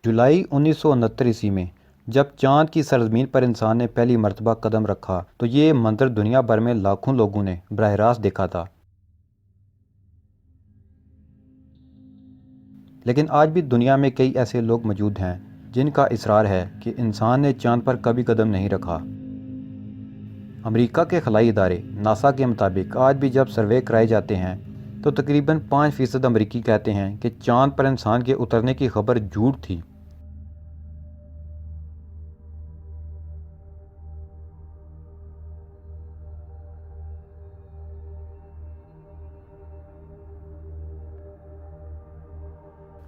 जुलाई 1969 ईस्वी में जब चांद की सरजमीन पर इंसान ने पहली मर्तबा कदम रखा तो ये मंजर दुनिया भर में लाखों लोगों ने बरह रास्त देखा था। लेकिन आज भी दुनिया में कई ऐसे लोग मौजूद हैं जिनका इसरार है कि इंसान ने चांद पर कभी कदम नहीं रखा। अमेरिका के खलाई इदारे नासा के मुताबिक आज भी जब सर्वे कराए जाते हैं तो तकरीबन 5% अमरीकी कहते हैं कि चांद पर इंसान के उतरने की खबर झूठ थी।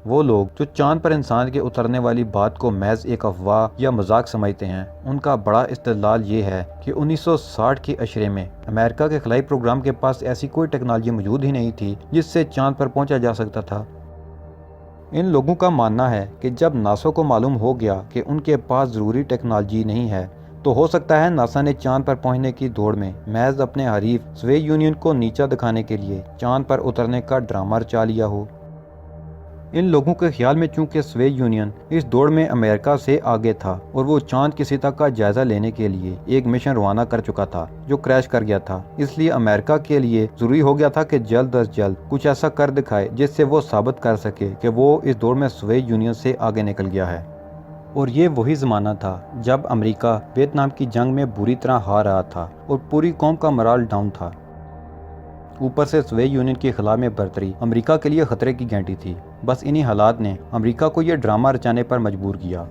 वो लोग जो चांद पर इंसान के उतरने वाली बात को महज एक अफवाह या मजाक समझते हैं, उनका बड़ा इस्तेदलाल ये है कि 1960 के अशरे में अमेरिका के खलाई प्रोग्राम के पास ऐसी कोई टेक्नोलॉजी मौजूद ही नहीं थी जिससे चांद पर पहुंचा जा सकता था। इन लोगों का मानना है कि जब नासा को मालूम हो गया कि उनके पास ज़रूरी टेक्नोलॉजी नहीं है तो हो सकता है नासा ने चांद पर पहुंचने की दौड़ में महज अपने हरीफ सोवियत यूनियन को नीचा दिखाने के लिए चांद पर उतरने का ड्रामा रचा लिया हो। इन लोगों के ख्याल में चूंकि सोवियत यूनियन इस दौड़ में अमेरिका से आगे था और वो चांद की सतह का जायजा लेने के लिए एक मिशन रवाना कर चुका था जो क्रैश कर गया था, इसलिए अमेरिका के लिए जरूरी हो गया था कि जल्द अज जल्द कुछ ऐसा कर दिखाए जिससे वो साबित कर सके कि वो इस दौड़ में सोवियत यूनियन से आगे निकल गया है। और ये वही ज़माना था जब अमेरिका वियतनाम की जंग में बुरी तरह हार रहा था और पूरी कौम का मोराल डाउन था। ऊपर से सोवियत यूनियन के खिलाफ में बरतरी अमेरिका के लिए खतरे की घंटी थी। बस इन्हीं हालात ने अमेरिका को यह ड्रामा रचाने पर मजबूर किया।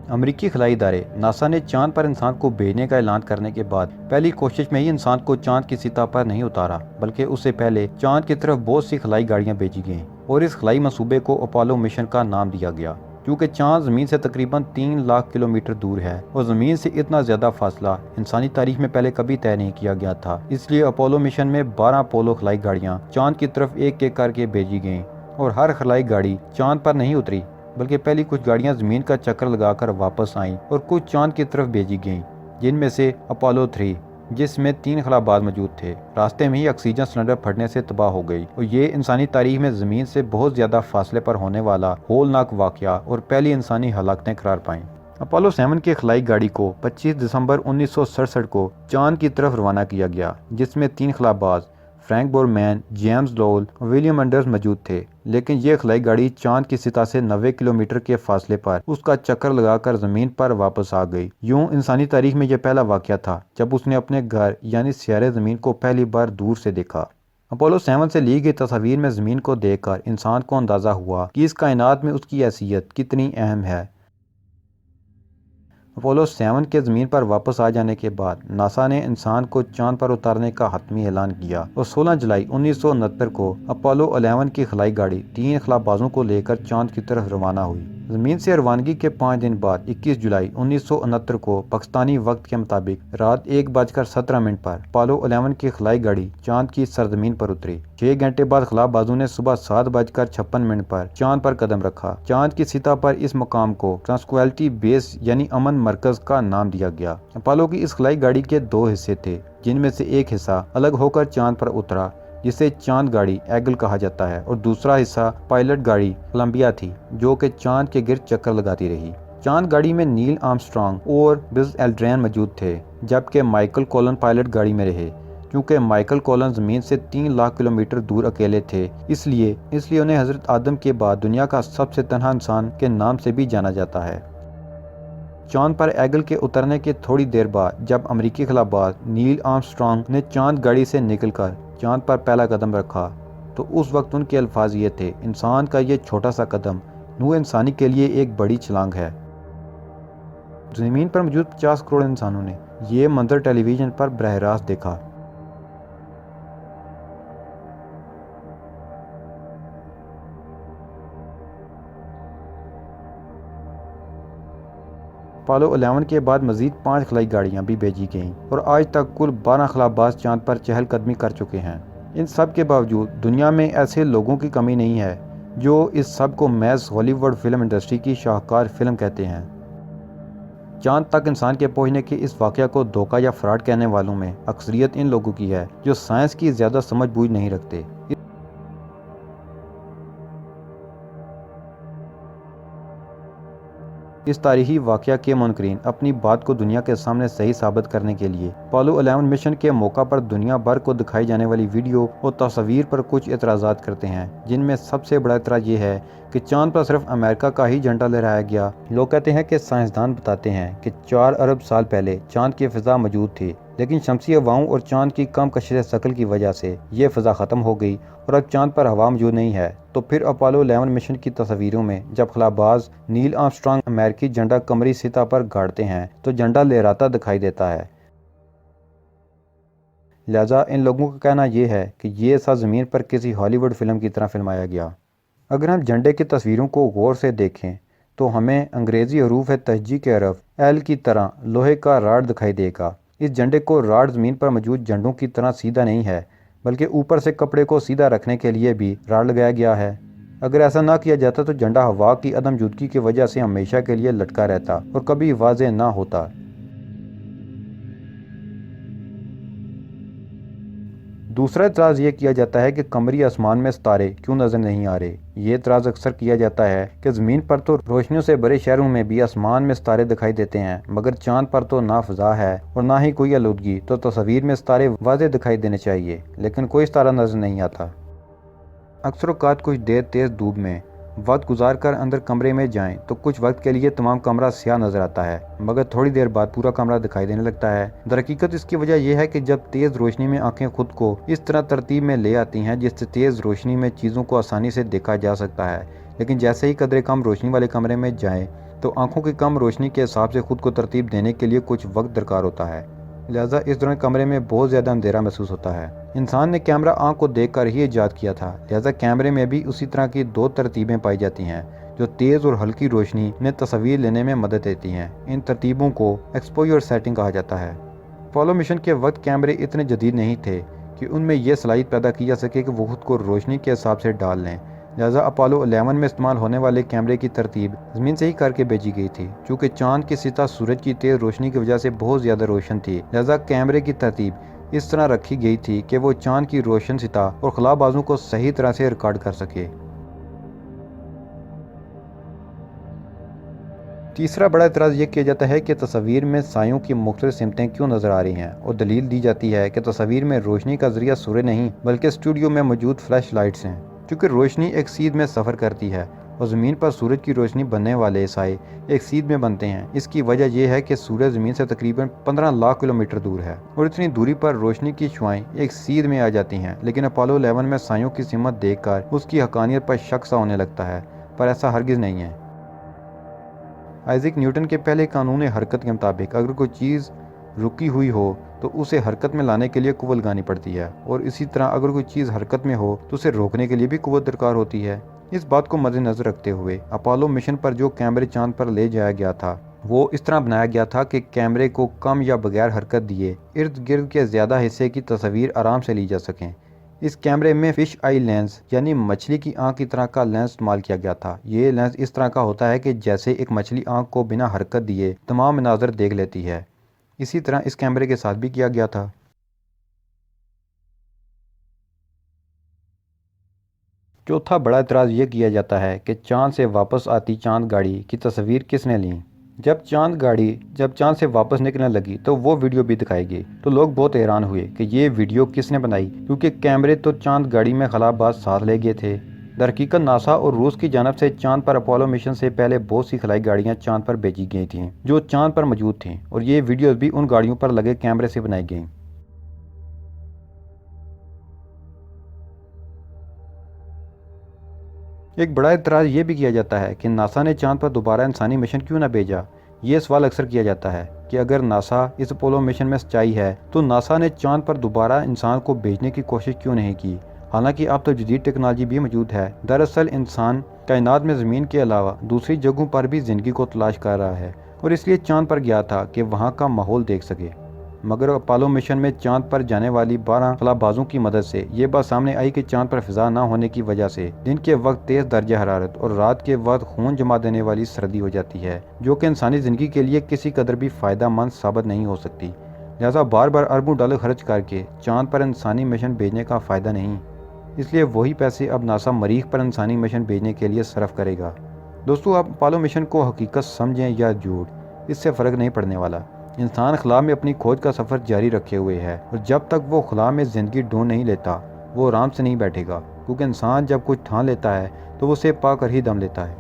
अमेरिकी खलाई इदारे नासा ने चांद पर इंसान को भेजने का ऐलान करने के बाद पहली कोशिश में ही इंसान को चांद की सतह पर नहीं उतारा, बल्कि उससे पहले चांद की तरफ बहुत सी खलाई गाड़ियां भेजी गईं और इस खलाई मंसूबे को अपोलो मिशन का नाम दिया गया। क्योंकि चांद ज़मीन से तकरीबन 3 लाख किलोमीटर दूर है और ज़मीन से इतना ज़्यादा फासला इंसानी तारीख में पहले कभी तय नहीं किया गया था, इसलिए अपोलो मिशन में 12 अपोलो खलाई गाड़ियाँ चांद की तरफ एक एक करके भेजी गईं और हर खलाई गाड़ी चांद पर नहीं उतरी, बल्कि पहली कुछ गाड़ियाँ ज़मीन का चक्कर लगाकर वापस आईं और कुछ चांद की तरफ भेजी गईं, जिनमें से अपोलो 3 जिसमें 3 खलाबाज मौजूद थे रास्ते में ही ऑक्सीजन सिलेंडर फटने से तबाह हो गई और ये इंसानी तारीख में ज़मीन से बहुत ज़्यादा फासले पर होने वाला होलनाक वाक़या और पहली इंसानी हलाकतें करार पाईं। अपोलो 7 की खलाई गाड़ी को 25 दिसंबर 1967 को चांद की तरफ रवाना किया गया, जिसमें 3 खलाबाज फ्रैंक बोरमैन, जेम्स लोवेल और विलियम एंडर्स मौजूद थे। लेकिन यह खलाई गाड़ी चांद की सतह से 90 किलोमीटर के फासले पर उसका चक्कर लगाकर ज़मीन पर वापस आ गई। यूं इंसानी तारीख में यह पहला वाक़या था जब उसने अपने घर यानी सैयारे ज़मीन को पहली बार दूर से देखा। अपोलो 7 से ली गई तस्वीर में ज़मीन को देखकर इंसान को अंदाज़ा हुआ कि इस कायनात में उसकी हैसियत कितनी अहम है। अपोलो 7 के ज़मीन पर वापस आ जाने के बाद नासा ने इंसान को चांद पर उतारने का हतमी ऐलान किया और 16 जुलाई 1969 को अपोलो 11 की खलाई गाड़ी 3 खलाबाजों को लेकर चांद की तरफ रवाना हुई। ज़मीन से रवानगी के 5 दिन बाद 21 जुलाई 1969 को पाकिस्तानी वक्त के मुताबिक रात 1:17 पर अपोलो 11 की खलाई गाड़ी चांद की सरजमीन पर उतरी। 6 घंटे बाद खलाबाजों ने सुबह 7:56 पर चांद पर कदम रखा। चांद की सतह पर इस मकाम को ट्रांक्विलिटी बेस यानी अमन मरकज का नाम दिया गया। अपोलो की इस खलाई गाड़ी के 2 हिस्से थे, जिनमें से एक हिस्सा अलग होकर चांद पर उतरा जिसे चांद गाड़ी एगल कहा जाता है और दूसरा हिस्सा पायलट गाड़ी कोलंबिया थी जो कि चांद के गिर्द चक्कर लगाती रही। चांद गाड़ी में नील आर्मस्ट्रांग और बज़ एल्ड्रिन मौजूद थे, जबकि माइकल कोलन पायलट गाड़ी में रहे। क्योंकि माइकल कोलन ज़मीन से 3 लाख किलोमीटर दूर अकेले थे, इसलिए उन्हें हज़रत आदम के बाद दुनिया का सबसे तन्हा इंसान के नाम से भी जाना जाता है। चांद पर एगल के उतरने के थोड़ी देर बाद जब अमेरिकी खलाबाज नील आर्मस्ट्रांग ने चांद गाड़ी से निकलकर चांद पर पहला कदम रखा तो उस वक्त उनके अल्फाज ये थे, इंसान का ये छोटा सा कदम नूह इंसानी के लिए एक बड़ी छलांग है। ज़मीन पर मौजूद 50 करोड़ इंसानों ने ये मंजर टेलीविज़न पर बरह रास्त देखा। अपोलो 11 के बाद मजीद 5 खलाई गाड़ियाँ भी भेजी गईं और आज तक कुल 12 खलाबाज चांद पर चहलकदमी कर चुके हैं। इन सब के बावजूद दुनिया में ऐसे लोगों की कमी नहीं है जो इस सब को महज हॉलीवुड फिल्म इंडस्ट्री की शाहकार फिल्म कहते हैं। चांद तक इंसान के पहुंचने के इस वाक़या को धोखा या फ्रॉड कहने वालों में अक्सरियत इन लोगों की है जो साइंस की ज़्यादा समझ बूझ नहीं रखते। इस तारीखी वाक़या के मुनकरीन अपनी बात को दुनिया के सामने सही साबित करने के लिए अपोलो 11 मिशन के मौका पर दुनिया भर को दिखाई जाने वाली वीडियो और तस्वीर पर कुछ एतराज़ात करते हैं, जिनमें सबसे बड़ा एतराज़ ये है कि चांद पर सिर्फ अमेरिका का ही झंडा लहराया गया। लोग कहते हैं कि साइंसदान बताते हैं कि 4 अरब साल पहले चांद की फ़िज़ा मौजूद थी, लेकिन शमसी हवाओं और चांद की कम कशिश शकल की वजह से ये फ़िज़ा ख़त्म हो गई और अब चांद पर हवा मौजूद नहीं है। तो फिर अपोलो 11 मिशन की तस्वीरों में जब खलाबाज नील आर्मस्ट्रांग अमेरिकी झंडा कमरी सतह पर गाड़ते हैं तो झंडा लहराता दिखाई देता है। लिहाजा इन लोगों का कहना यह है कि ये सा ज़मीन पर किसी हॉलीवुड फिल्म की तरह फिल्माया गया। अगर हम झंडे की तस्वीरों को गौर से देखें तो हमें अंग्रेज़ी हरूफ तहजी के हरफ एल की तरह लोहे का राड दिखाई देगा। इस झंडे को राड ज़मीन पर मौजूद झंडों की तरह सीधा नहीं है, बल्कि ऊपर से कपड़े को सीधा रखने के लिए भी राड लगाया गया है। अगर ऐसा ना किया जाता तो झंडा हवा की अदम मौजूदगी की वजह से हमेशा के लिए लटका रहता और कभी वाज़ेह ना होता। दूसरा एतराज़ ये किया जाता है कि कमरी आसमान में सितारे क्यों नज़र नहीं आ रहे। ये एतराज़ अक्सर किया जाता है कि ज़मीन पर तो रोशनियों से भरे शहरों में भी आसमान में सितारे दिखाई देते हैं, मगर चांद पर तो ना फ़ज़ा है और ना ही कोई आलूदगी, तो तस्वीर में सितारे वाज़ेह दिखाई देने चाहिए, लेकिन कोई सितारा नज़र नहीं आता। अक्सर औक़ात कुछ देर तेज़ धूप में वक्त गुजार कर अंदर कमरे में जाएं तो कुछ वक्त के लिए तमाम कमरा स्याह नज़र आता है, मगर थोड़ी देर बाद पूरा कमरा दिखाई देने लगता है। दरहकीकत इसकी वजह यह है कि जब तेज़ रोशनी में आंखें खुद को इस तरह तरतीब में ले आती हैं जिससे तेज़ रोशनी में चीज़ों को आसानी से देखा जा सकता है, लेकिन जैसे ही कदरे कम रोशनी वाले कमरे में जाएँ तो आँखों की कम रोशनी के हिसाब से खुद को तरतीब देने के लिए कुछ वक्त दरकार होता है। लिहाजा इस दौरान कमरे में बहुत ज़्यादा अंधेरा महसूस होता है। इंसान ने कैमरा आँख को देखकर ही ईजाद किया था, लिहाजा कैमरे में भी उसी तरह की 2 तरतीबें पाई जाती हैं जो तेज़ और हल्की रोशनी में तस्वीर लेने में मदद देती हैं। इन तरतीबों को एक्सपोजर सेटिंग कहा जाता है। अपोलो मिशन के वक्त कैमरे इतने जदीद नहीं थे कि उनमें यह सलाहियत पैदा की जा सके कि वो खुद को रोशनी के हिसाब से डाल लें। लिहाजा अपोलो 11 में इस्तेमाल होने वाले कैमरे की तरतीब ज़मीन से ही करके भेजी गई थी, चूँकि चांद की सतह सूरज की तेज़ रोशनी की वजह से बहुत ज़्यादा रोशन थी। लिहाजा कैमरे की तरतीब इस तरह रखी गई थी कि वो चांद की रोशन सतह और खलाबाजों को सही तरह से रिकॉर्ड कर सके। तीसरा बड़ा एतराज़ ये किया जाता है कि तस्वीर में सायों की मुख्तलिफ सिमतें क्यों नज़र आ रही हैं, और दलील दी जाती है कि तस्वीर में रोशनी का ज़रिया सूर्य नहीं बल्कि स्टूडियो में मौजूद फ्लैश लाइट्स हैं। क्योंकि रोशनी एक सीध में सफ़र करती है और ज़मीन पर सूरज की रोशनी बनने वाले साए एक सीध में बनते हैं। इसकी वजह यह है कि सूरज ज़मीन से तकरीबन 15 लाख किलोमीटर दूर है और इतनी दूरी पर रोशनी की शुआएं एक सीध में आ जाती हैं। लेकिन अपोलो 11 में सायों की सिमत देखकर उसकी हकानियत पर शक सा होने लगता है, पर ऐसा हरगिज़ नहीं है। आइज़ैक न्यूटन के पहले कानून हरकत के मुताबिक अगर कोई चीज़ रुकी हुई हो तो उसे हरकत में लाने के लिए कुव्वत लगानी पड़ती है, और इसी तरह अगर कोई चीज़ हरकत में हो तो उसे रोकने के लिए भी कुव्वत दरकार होती है। इस बात को मद्देनज़र रखते हुए अपोलो मिशन पर जो कैमरे चांद पर ले जाया गया था वो इस तरह बनाया गया था कि कैमरे को कम या बगैर हरकत दिए इर्द गिर्द के ज़्यादा हिस्से की तस्वीर आराम से ली जा सकें। इस कैमरे में फ़िश आई लेंस यानी मछली की आंख की तरह का लेंस इस्तेमाल किया गया था। ये लेंस इस तरह का होता है कि जैसे एक मछली आंख को बिना हरकत दिए तमाम मनाज़र देख लेती है। इसी तरह इस कैमरे के साथ भी किया गया था। चौथा बड़ा एतराज़ ये किया जाता है कि चांद से वापस आती चांद गाड़ी की तस्वीर किसने ली। जब चांद से वापस निकलने लगी तो वो वीडियो भी दिखाई गई, तो लोग बहुत हैरान हुए कि ये वीडियो किसने बनाई, क्योंकि कैमरे तो चांद गाड़ी में खलाबाज साथ ले गए थे। दरहकीकत नासा और रूस की जानब से चांद पर अपोलो मिशन से पहले बहुत सी खलाई गाड़ियाँ चांद पर भेजी गई थीं जो चांद पर मौजूद थीं, और ये वीडियोज़ भी उन गाड़ियों पर लगे कैमरे से बनाई गईं। एक बड़ा एतराज़ ये भी किया जाता है कि नासा ने चांद पर दोबारा इंसानी मिशन क्यों ना भेजा। ये सवाल अक्सर किया जाता है कि अगर नासा इस अपोलो मिशन में सच्चाई है तो नासा ने चांद पर दोबारा इंसान को भेजने की कोशिश क्यों नहीं की। हालांकि अब तो जदीद टेक्नोलॉजी भी मौजूद है। दरअसल इंसान कायनात में ज़मीन के अलावा दूसरी जगहों पर भी ज़िंदगी को तलाश कर रहा है और इसलिए चांद पर गया था कि वहाँ का माहौल देख सके। मगर अपोलो मिशन में चांद पर जाने वाली 12 खलाबाजों की मदद से ये बात सामने आई कि चांद पर फ़िज़ा ना होने की वजह से दिन के वक्त तेज़ दर्जा हरारत और रात के वक्त खून जमा देने वाली सर्दी हो जाती है, जो कि इंसानी ज़िंदगी के लिए किसी कदर भी फ़ायदा मंद साबित नहीं हो सकती। लिहाजा बार बार अरबों डॉलर खर्च करके चांद पर इंसानी मिशन भेजने का फ़ायदा नहीं, इसलिए वही पैसे अब नासा मरीख पर इंसानी मिशन भेजने के लिए सर्फ करेगा। दोस्तों, आप अपोलो मिशन को हकीकत समझें या झूठ, इससे फ़र्क नहीं पड़ने वाला। इंसान खला में अपनी खोज का सफ़र जारी रखे हुए है और जब तक वो खला में ज़िंदगी ढूंढ नहीं लेता वो आराम से नहीं बैठेगा, क्योंकि इंसान जब कुछ ठान लेता है तो वो उसे पाकर ही दम लेता है।